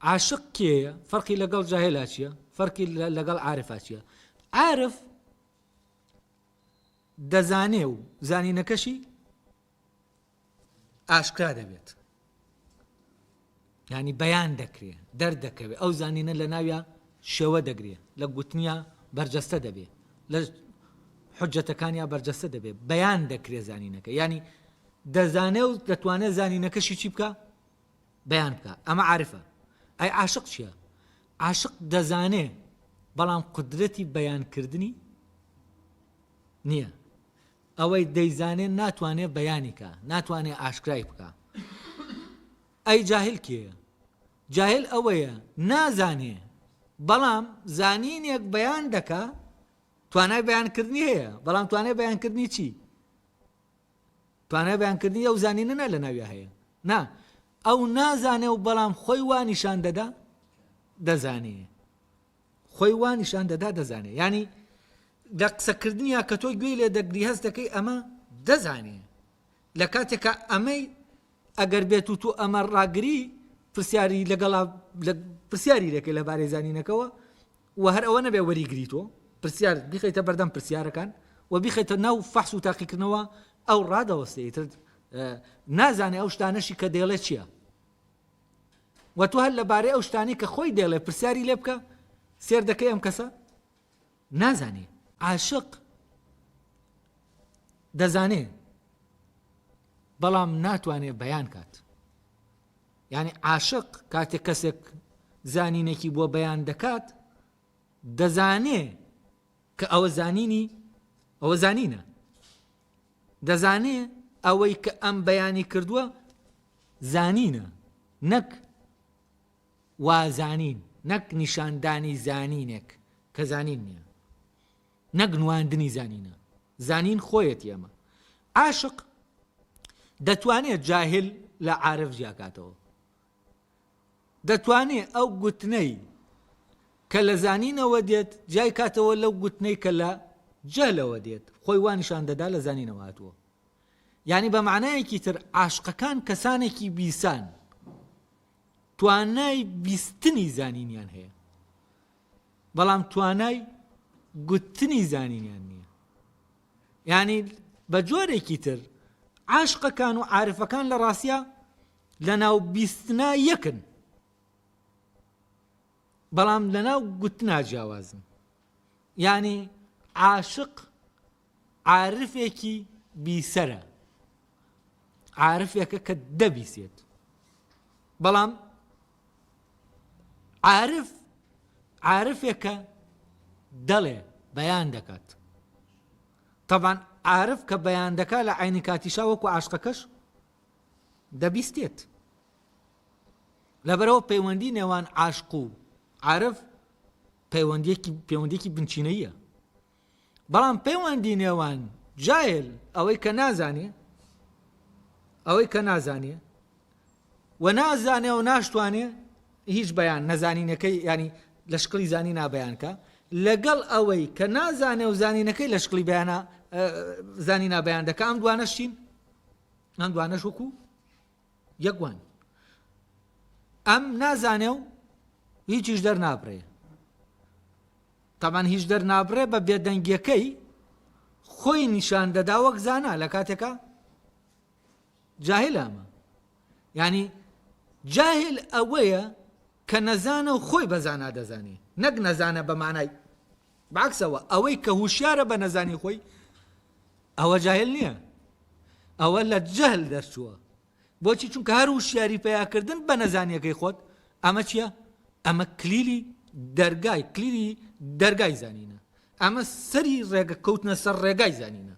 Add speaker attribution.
Speaker 1: عاشق کێیە؟ فەرقی لەگەڵ جاهێلا چییە؟ فەرقی لەگەڵ عارفا چییە؟ عارف دەزانێ و زانینەکەشی ئاشکرا دەبێت، ینی بەیان دەکرێ، دەردەکەوێت، ئەو زانینە لە ناویە شێوە دەگرێ، لە گوتنیا بەرجەستە دەبێت، لە حجەتەکانیا بەرجەستە دەبێت، بەیان دەکرێ زانینەکە، ینی دەزانێ و دەتوانێت زانینەکەشی چی بکە؟ بەیان بکە. ئەمە عارفە. ئەی عاشق چییە؟ عاشق دەزانێ بەڵام قدرەتی بەیانکردنی نییە، ئەوەی دەیزانێ ناتوانێت بەیانیکە، ناتوانێت ئاشکرای بکە. ئەی جاهل کێیە؟ جاهل ئەوەیە نازانێ بەڵام زانینێک بەیان دەکا، توانای بەیانکردنی هەیە بەڵام توانای بەیانکردنی چی؟ توانای بەیانکردنی ئەو زانینە لە ناویە هەیە، نا ئەو نازانێ و بەڵام خۆی وا نیشان دەدا دەزانێ، خۆی وا نیشان دەدا دەزانێ، ینی لە قسەکردنیە کە تۆ گوێی لێ دەگری هەست دەکەی ئەمە دەزانێ، لە کاتێکە ئەمەی ئەگەر بێت و تۆ ئەمە ڕاگری پرسیاری لەگەڵا پرسیاری دەکەی لەبارەی زانینەکەەوە و هەر ئەوە نەبێ وەریگری تۆ پرسیار بیخەیتە بەردەم پرسیارەکان و بیخەیتە ناو فەحس و تاقیکردنەوە، ئەو ڕادەوەستێتر نازانێ ئەو شتانەشی کە دێڵێ چییە، و تۆ هەر لەبارەی ئەو شتانی کە خۆی دێڵێ پرسیاری لێ بکە سێر دەکەی ئەم کەسە نازانێ. عاشق دەزانێ بەڵام ناتوانێت بەیان کات، یعنی عاشق کاتێک کەسێک زانینێکی بۆ بەیان دەکات دەزانێ کە ئەوە زانینی ئەوە زانینە، دەزانێ ئەوەی کە ئەم بەیانی کردووە زانینە، نەک وازانین، نەک نیشاندانی زانینێک کە زانین نییە، نەک نواندنی زانینە، زانین خۆیەتی ئەمە. عاشق دەتوانێت جاهل لە عارف جیاکاتەوە، دەتوانێت ئەو گوتنەی کە لە زانینەوە دێت جای کاتەوە لەو گوتنەی کە لە جەهلەوە دێت، خۆی وا نیشان دەدا لە زانینەوە هاتووە. یعنی بە معنایەکی تر عاشقەکان کەسانێکی بیسان توانای بیستنی زانینیان هەیە بەڵام توانای گوتنی زانینیان نییە. یعنی بە جۆرێکی تر عاشقەکان و عارفەکان لە ڕاستیە لە ناو بیستنا یەکن بەڵام لە ناو گوتنا جیاوازن. یعنی عاشق عارفێکی بیسەرە، عارفێکە کە دەبیسێت، بەڵام عارفێکە دەڵێ بەیان دەکات. طبعا عارف کە بەیان دەکات لە عینی کاتیشا وەکو عاشقەکەش دەبیستێت. لەبەرەوە پەیوەندی نێوان عاشق و عارف پەیوەندیەکی بنچینەیە، بەڵام پەیوەندی نێوان جاهل ئەوەی کە نازانێ و نازانێ و ناشتوانێ هیچ بەیان نەزانینەکەی ینی لە شکلی زانی نابەیانکە، لەگەڵ ئەوەی کە نازانێ و زانینەکەی لە شکلی زانی نابەیان دەکە، ئەم دوانەشین ئەم دوانەش وەکو یەکوان. ئەم نازانێ و هیچیش دەرنابڕێ، تەمان هیچ دەرنابڕێ بە بێدەنگیەکەی خۆی نیشان دەدا وەک زانا لە کاتێکە جاهل ئەمە. یعنی جاهل ئەوەیە کە نەزانە و خۆی بەزانا دەزانێ، نەک نەزانە بە معنای بەعکسەوە ئەوەی کە هوشیارە بە نەزانی خۆی ئەوە جاهل نییە، ئەوە لە جەهل دەرچووە. بۆچی؟ چونکە هەر هوشیاری پەیاکردن بە نەزانیەکەی خۆت ئەمە چییە؟ ئەمە کلیلی دەرگای زانینە، ئەمە سەری ڕێگە کەوتنە سەر ڕێگای زانینە.